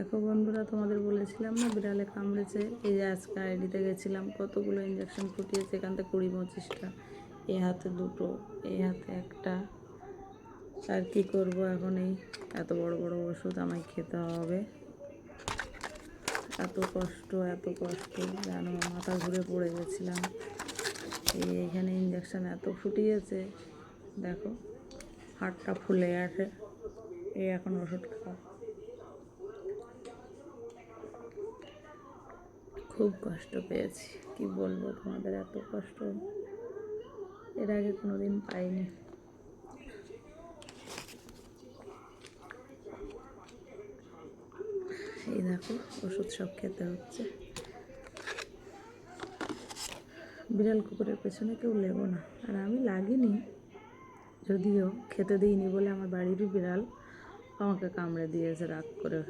দেখো বন্ধুরা, তোমাদের বলেছিলাম না বিড়ালে কামড়েছে। এই যে আজকে আইডিতে গেছিলাম, কতগুলো ইঞ্জেকশন ফুটিয়েছে, এখান থেকে 20-25টা। এই হাতে দুটো, এই হাতে একটা। আর কি করব এখন, এই এত বড় বড় ওষুধ আমায় খেতে হবে। এত কষ্ট জানো, মাথা ঘুরে পড়ে গেছিলাম। এইখানে ইঞ্জেকশন এত ফুটিয়েছে, দেখো হাড়টা ফুলে আসে। এই এখন ওষুধ খাওয়া, খুব কষ্ট পেয়েছি। কি বলবো তোমাদের, এত কষ্ট এর আগে কোনোদিন পাইনি। এই দেখো ওষুধ সব খেতে হচ্ছে। বিড়াল কুকুরের পেছনে কেউ লেগো না। আর আমি লাগিনি, যদিও খেতে দিইনি বলে আমার বাড়িরই বিড়াল আমাকে কামড়ে দিয়েছে রাগ করে।